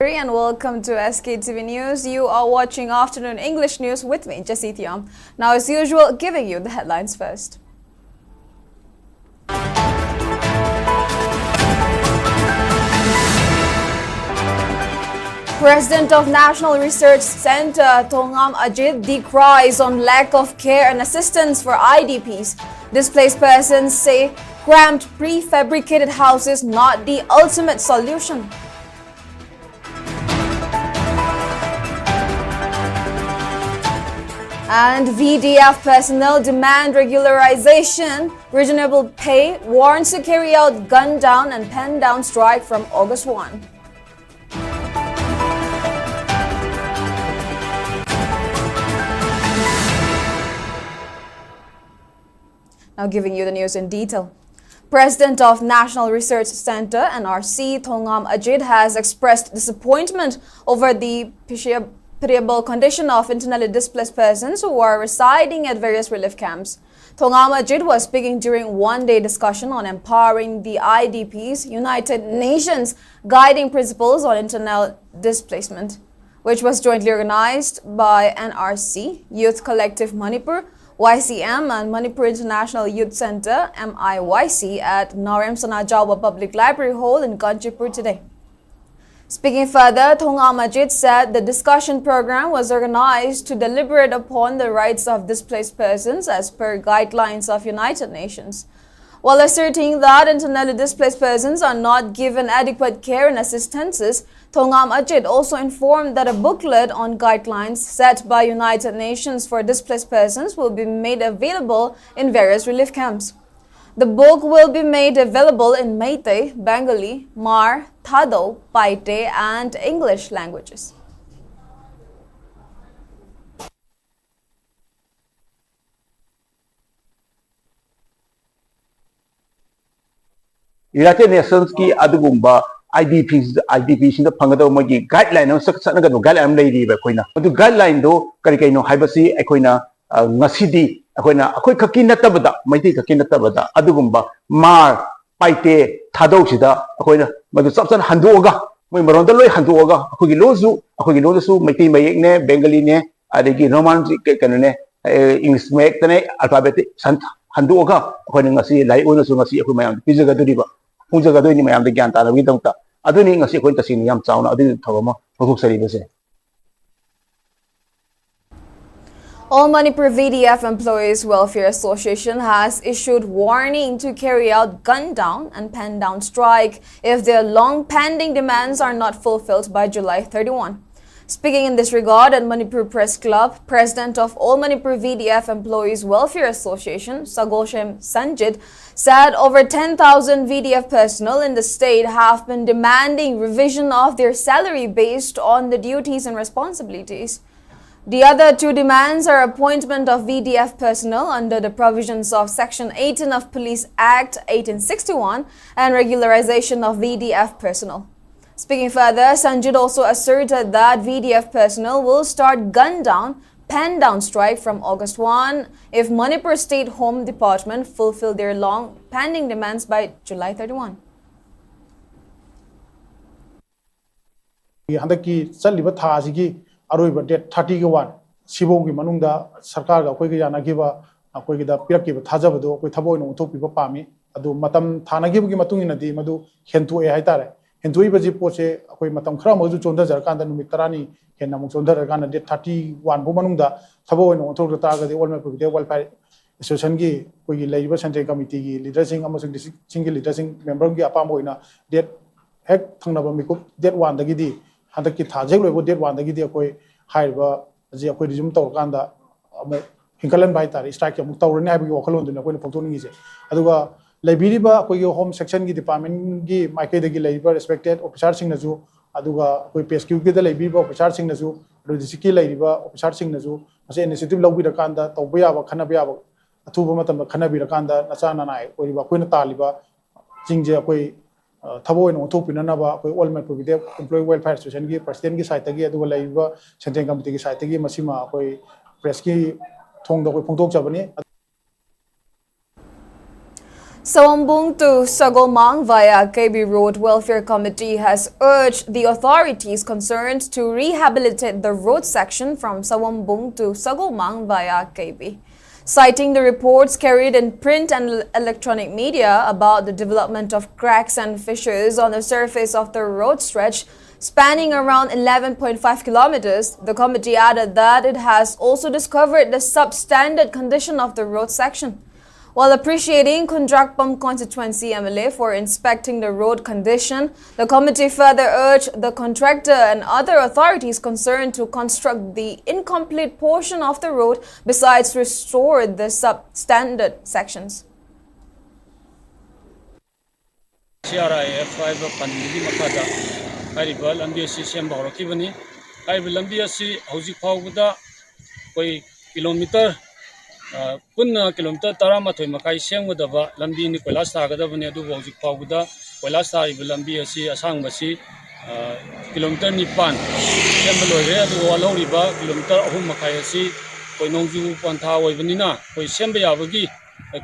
Manipuri and welcome to Sktv'S News. You are watching Afternoon English News with me, Jessie Thiam. Now, as usual, giving you the headlines first. President of National Research Center Thongam Ajit decries on lack of care and assistance for IDPs. Displaced persons say cramped prefabricated houses not the ultimate solution. And VDF personnel demand regularization, reasonable pay, warns to carry out gun down and pen down strike from August 1. Now giving you the news in detail. President of National Research Center NRC Thongam Ajit has expressed disappointment over the pitiable condition of internally displaced persons who are residing at various relief camps. Thongam Ajit was speaking during one-day discussion on empowering the IDPs United Nations Guiding Principles on Internal Displacement, which was jointly organized by NRC, Youth Collective Manipur, YCM and Manipur International Youth Center MIYC at Narem Sanajawa Public Library Hall in Kanchipur today. Speaking further, Thongam Ajit said the discussion program was organized to deliberate upon the rights of displaced persons as per guidelines of United Nations. While asserting that internally displaced persons are not given adequate care and assistances, Thongam Ajit also informed that a booklet on guidelines set by United Nations for displaced persons will be made available in various relief camps. The book will be made available in Meitei, Bengali, Mar, Thado, Paite and English languages. United Nations ki adugumba IDPs da phangada mogi guideline no sakna no guideline lei ri ba koina adu guideline do kari kai no haibasi akoina ngasidi akoina akoi khaki natabada maiti khaki natabada adugumba mar paite thadau sida akoina madu sapsan handuoga moi maronda loi handuoga akogi lozu su maiti mayek ne bengali ne adegi roman kanane english mayek tane alphabet sant handuoga akoina ngasi lai ona su ngasi akoi mayam pijaga duriba Punjaga do ni mayam de gyan ta na wi dong ta aduni ngasi akoi tasin yam chauna adu thawama phok sari base. All Manipur VDF Employees Welfare Association has issued warning to carry out gun down and pen down strike if their long pending demands are not fulfilled by July 31. Speaking in this regard at Manipur Press Club, President of All Manipur VDF Employees Welfare Association, Sagoshem Sanjit, said over 10,000 VDF personnel in the state have been demanding revision of their salary based on the duties and responsibilities. The other two demands are appointment of VDF personnel under the provisions of Section 18 of Police Act 1861 and regularization of VDF personnel. Speaking further, Sanjit also asserted that VDF personnel will start gun down, pen down strike from August 1 if Manipur State Home Department fulfill their long pending demands by July 31. Aroiba date 31 Sibogi Manunda Sarkar Kogiana Giva Akogida Piraki Tajabado with Tabo no Topi Pami Adu Matam Tanagi Matung di Madu Hentu e Haitare Hentu Ibaji Poche Akoi Matam Kramazu Chonda Zarkanda Mitarani Henamunda Gana date 31 Bumanunda Tabo no Toga Taga the Olma de Welfare Association Kogi Labor Central Committee leadership among the single leadership member Apamoina date Heck Tanabamiku date 1 the Gidi Handaki Tajak Lobo date 1 the Gidi Akoi Haiba Zia Kodizum Tokanda Hinkalan Baitari strike Mutawrina Wakalon in the Potoni is it. Aduga Liberiba, Koyo home section department gi Mike the labor respected of charging Nazu, Aduga, Pescu the Libiba of charging Nazu, Rodisiki Ladiba of charging Nazu, as initiative Lobi the Kanda, Tobia, Kanabia, Tubamatama Kanabi the Kanda, Nasan and I, or Quina Taliba, Jinja Koi. Tabo and Otopinaba, all my employee welfare association, President Saitagi, the Laiva, Central Committee Saitagi, Masima, Preski, Tong the Punto Chabani. Sawambung to Sagomang via KB Road Welfare Committee has urged the authorities concerned to rehabilitate the road section from Sawambung to Sagomang via KB. Citing the reports carried in print and electronic media about the development of cracks and fissures on the surface of the road stretch spanning around 11.5 kilometers, the committee added that it has also discovered the substandard condition of the road section. While appreciating Kundrakpam constituency MLA for inspecting the road condition, the committee further urged the contractor and other authorities concerned to construct the incomplete portion of the road besides restore the substandard sections. CRIF fiber pandigi makada hariba lambi asi semba horakibani hariba lambi asi hauzik phawda koi kilometer punna kilometer 13 makai semgadaba lambi ni koilas tagadabani adu hauzik phawda koilas tariba lambi asi asang basi kilometer 9 semba loire adu walhoriba kilometer 3 makai asi koi nongju pantha oibanina koi semba yabagi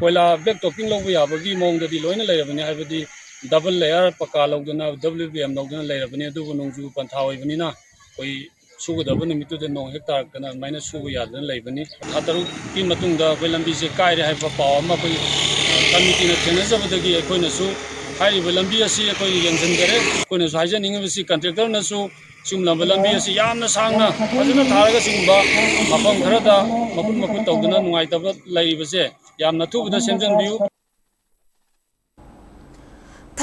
koila back topping lobu yabagi mongdadi loina leirabani habadi double layer paka logduna WBM logduna leirabani adu nongju pantha oibanina koi sugadaba nimitu de nong hektar kana maina sugu yadana leibani hataru ki matungda koi lambi se kaire haiba paw ama koi committee na thenajabadagi koina su haiba lambi asi koi yengjanjare koina su haijaningbasi contractor na su sumlamba lambi asi yamna sangna fajana tharaga singba mapam kharada makut tawduna nungaitaba leibase yamna thubada semjanbiu.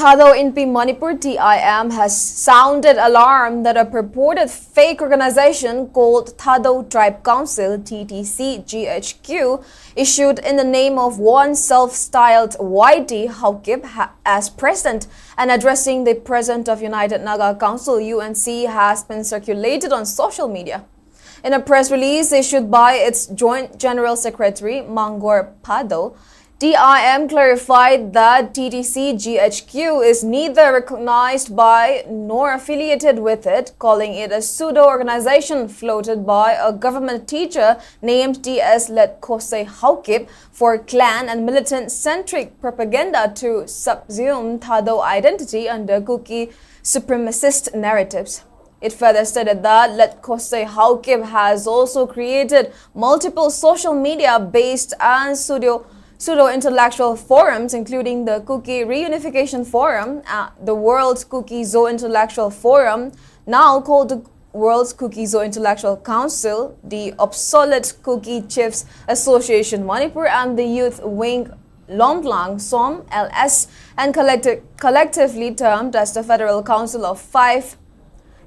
Thado Inpi Manipur TIM has sounded alarm that a purported fake organization called Thado Tribe Council TTC GHQ issued in the name of one self-styled YT Haukip as president and addressing the president of United Naga Council UNC has been circulated on social media. In a press release issued by its Joint General Secretary Mangor Pado, TIM clarified that TTC GHQ is neither recognized by nor affiliated with it, calling it a pseudo-organization floated by a government teacher named TS Letkose Haukip for clan and militant-centric propaganda to subsume Thado identity under Kuki supremacist narratives. It further stated that Letkose Haukip has also created multiple social media-based and pseudo-intellectual forums, including the Kuki Reunification Forum, the World Kuki Zo Intellectual Forum, now called the World Kuki Zo Intellectual Council, the Obsolete Kuki Chiefs Association Manipur, and the Youth Wing Lomtlang Som LS, and collectively termed as the Federal Council of Five.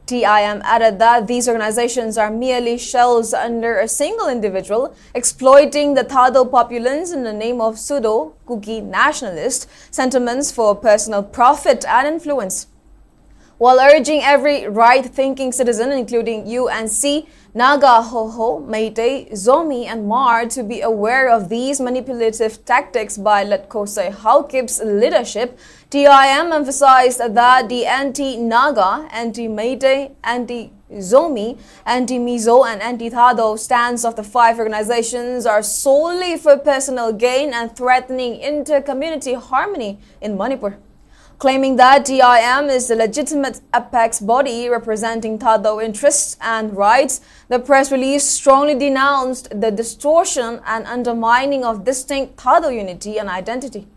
TIM added that these organizations are merely shells under a single individual, exploiting the Thado populace in the name of pseudo-Kuki nationalist sentiments for personal profit and influence. While urging every right-thinking citizen, including UNC, Naga, Hoho, Meitei, Zomi, and Mar, to be aware of these manipulative tactics by Letkose Haukip's leadership, TIM emphasized that the anti-Naga, anti-Meitei, anti-Zomi, anti-Mizo, and anti-Thado stance of the five organizations are solely for personal gain and threatening inter-community harmony in Manipur. Claiming that TIM is the legitimate apex body representing Thado interests and rights, the press release strongly denounced the distortion and undermining of distinct Thado unity and identity.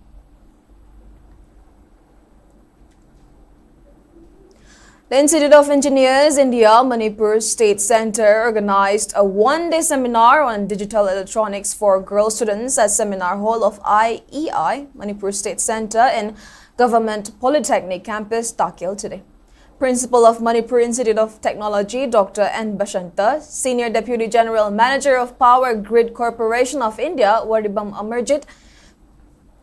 The Institute of Engineers India Manipur State Center organized a one-day seminar on digital electronics for girl students at Seminar Hall of IEI Manipur State Center in Government Polytechnic Campus, Takil today. Principal of Manipur Institute of Technology, Dr. N. Bashanta, Senior Deputy General Manager of Power Grid Corporation of India, Wadibam Amarjit,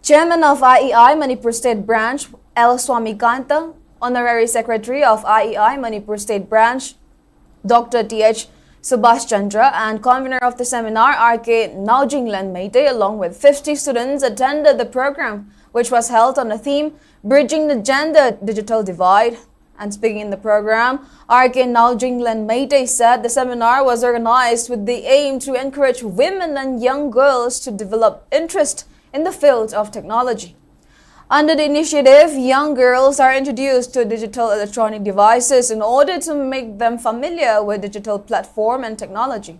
Chairman of IEI Manipur State Branch, L. Swamikanta, Honorary Secretary of IEI Manipur State Branch, Dr. T.H. Subhash Chandra, and convener of the seminar, R.K. Naujinglan Meitei, along with 50 students, attended the program, which was held on the theme Bridging the Gender Digital Divide. And speaking in the program, R.K. Naujinglan Meitei said the seminar was organized with the aim to encourage women and young girls to develop interest in the field of technology. Under the initiative, young girls are introduced to digital electronic devices in order to make them familiar with digital platform and technology.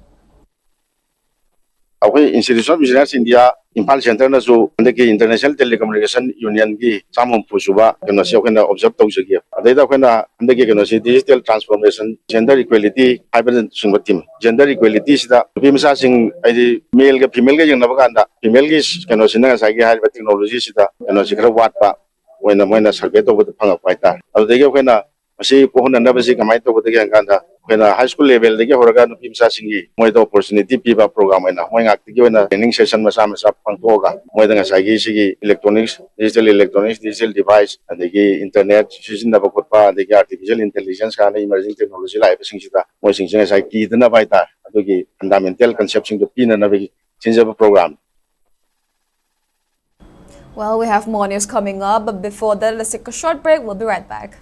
Our Institution of Business India, Imphal Center na so the International Telecommunication Union ki samum pusuba kano siya kena observe tau segi. Adai kena andagi kano si digital transformation, gender equality, hybrid sumber team. Gender equality sida pimsa sing ay male ke female ke yang nabaganda. Female ki kano sinanga sagi hybrid technology sida kano si kara wat pa. When survey to the panga paita. Adai kena masih pohon anda masih kamai to the yang kanda. When high school level, they get Horagan Pimsa Singi, more opportunity Piva program, and when active in a training session, Masama Pantoga, more than a Sagi, electronics, digital device, and they get internet, using the Bakopa, they get artificial intelligence, and emerging technology, like Singita, more things as I key the Navaita, Adogi, fundamental conception to pin and a change of a program. Well, we have more news coming up, but before that, let's take a short break. We'll be right back.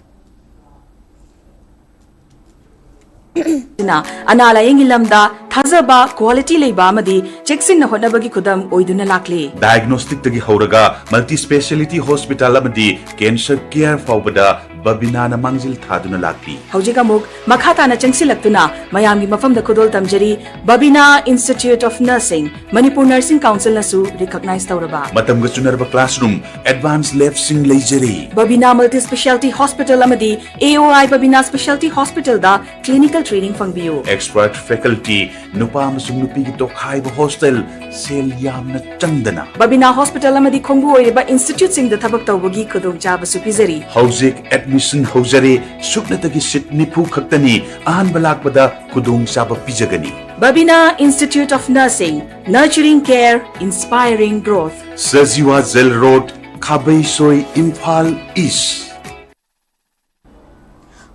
Analayang ilamda thazaba quality leiba amadi cheksin na honabagi khudam oiduna lakli diagnostic tagi horaga multi speciality hospital amadi cancer care faubada babina na mangzil thaduna lakli hojika muk makhata na chengsilaktuna mayamgi mafam da khudol tamjari babina Institute of Nursing Manipur Nursing Council nasu recognize tawraba matam ga chunarba classroom advanced lab sing leijari babina multi speciality hospital amadi AOI babina specialty hospital da clinical training fangbiu expert faculty nupa amasung nupi gi tokhaiba hostel sel yamna changdana babina hospital amadi khongbu oiriba institute sing da thabak tawbagi khudong chaba supizari hojik admission hojare suknatagi sit nipu khaktani ahan balakpada khudong chaba pijagani babina Institute of Nursing nurturing care inspiring growth Sajiwa Zel Road Khabai Soi Imphal East.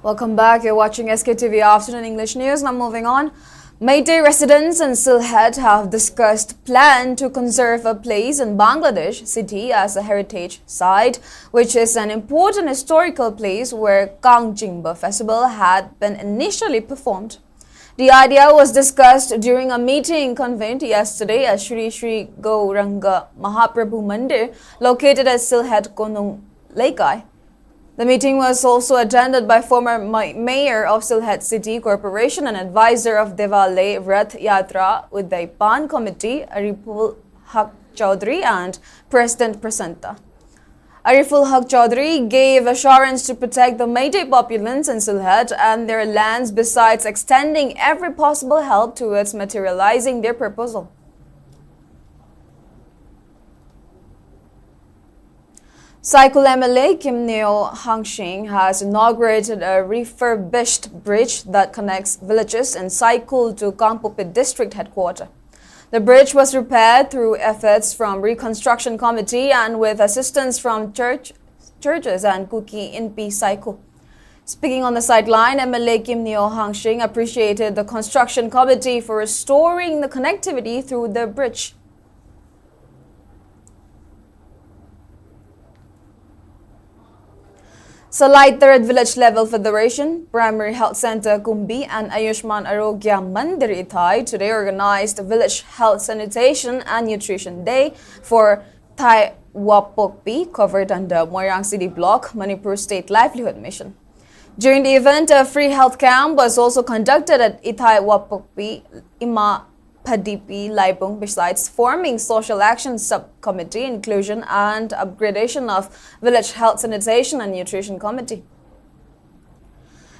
Welcome back. You're watching SKTV Afternoon English News. Now moving on. Meitei residents in Sylhet have discussed plan to conserve a place in Bangladesh city as a heritage site, which is an important historical place where Kangjingba festival had been initially performed. The idea was discussed during a meeting convened yesterday at Shri Shri Gauranga Mahaprabhu Mandir located at Sylhet Konung Laikai. The meeting was also attended by former mayor of Sylhet City Corporation and advisor of Devale Rath Yatra with the Pan Committee, Ariful Haq Chaudhary and President Prasanta. Ariful Haq Chaudhary gave assurance to protect the Meitei populace in Sylhet and their lands besides extending every possible help towards materializing their proposal. Saikul MLA Kim Neo Hangshing has inaugurated a refurbished bridge that connects villages in Saikul to Kangpokpi district headquarters. The bridge was repaired through efforts from Reconstruction Committee and with assistance from churches and Kuki Inpi Saikul. Speaking on the sideline, MLA Kim Neo Hangshing appreciated the construction committee for restoring the connectivity through the bridge. Salai Third Village Level Federation, Primary Health Center Kumbi and Ayushman Arogya Mandir Ithai today organized Village Health Sanitation and Nutrition Day for Thai Wapokpi covered under Moirang City Block, Manipur State Livelihood Mission. During the event, a free health camp was also conducted at Ithai Wapokpi Ima Padipi Laibung besides forming Social Action Subcommittee, Inclusion and Upgradation of Village Health Sanitation and Nutrition Committee.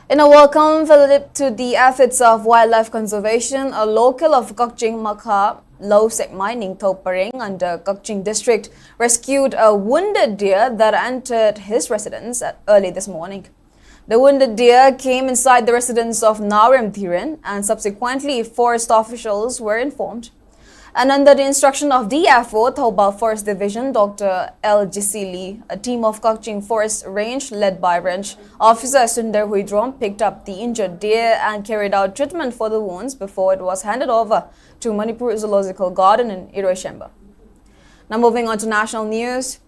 In a welcome fillip to the efforts of wildlife conservation, a local of Kakching Makha low-sec mining Toparing under Kakching district rescued a wounded deer that entered his residence early this morning. The wounded deer came inside the residence of Narem Thiren and subsequently forest officials were informed. And under the instruction of DFO, Taubal Forest Division, Dr. L. Gisili, a team of Kakching Forest Range led by Range Officer Sundar Huidrom picked up the injured deer and carried out treatment for the wounds before it was handed over to Manipur Zoological Garden in Iroishemba. Now moving on to national news.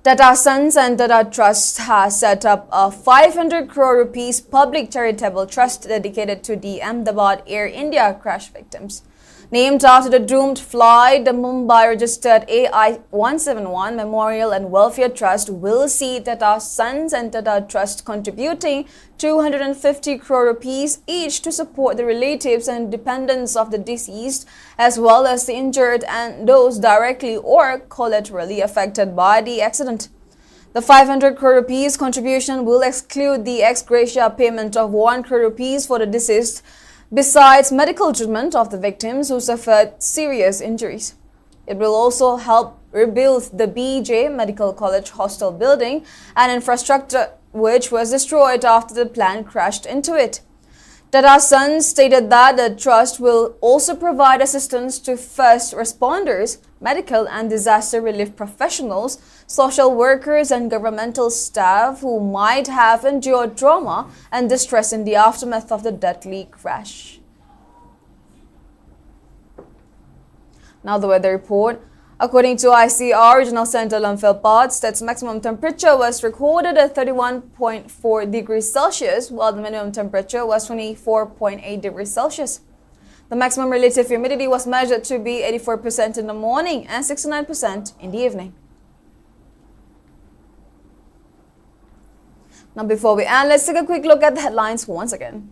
Tata Sons and Tata Trust has set up a 500 crore rupees public charitable trust dedicated to the Ahmedabad Air India crash victims. Named after the doomed flight, the Mumbai-registered AI-171 Memorial and Welfare Trust will see Tata Sons and Tata Trust contributing 250 crore rupees each to support the relatives and dependents of the deceased, as well as the injured and those directly or collaterally affected by the accident. The 500 crore rupees contribution will exclude the ex gratia payment of 1 crore rupees for the deceased, besides medical treatment of the victims who suffered serious injuries. It will also help rebuild the BJ Medical College hostel building and infrastructure which was destroyed after the plane crashed into it. Tata Sons stated that the trust will also provide assistance to first responders, medical and disaster relief professionals, social workers and governmental staff who might have endured trauma and distress in the aftermath of the deadly crash. Now the weather report. According to ICR Regional Center Imphal, its maximum temperature was recorded at 31.4 degrees Celsius, while the minimum temperature was 24.8 degrees Celsius. The maximum relative humidity was measured to be 84% in the morning and 69% in the evening. Now before we end, let's take a quick look at the headlines once again.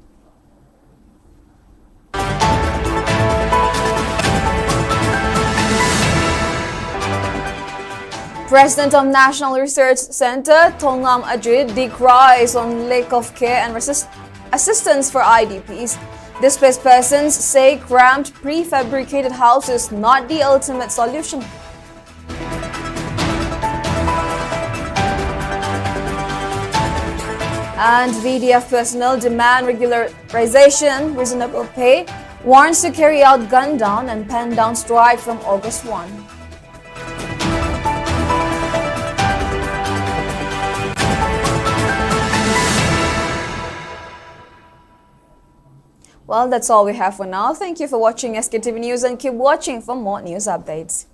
President of National Research Center, Thongam Ajit, decries on lack of care and assistance for IDPs. Displaced persons say cramped prefabricated houses not the ultimate solution. And VDF personnel demand regularization, reasonable pay, warns to carry out gun down and pen down strike from August 1. Well, that's all we have for now. Thank you for watching Sktiv News and keep watching for more news updates.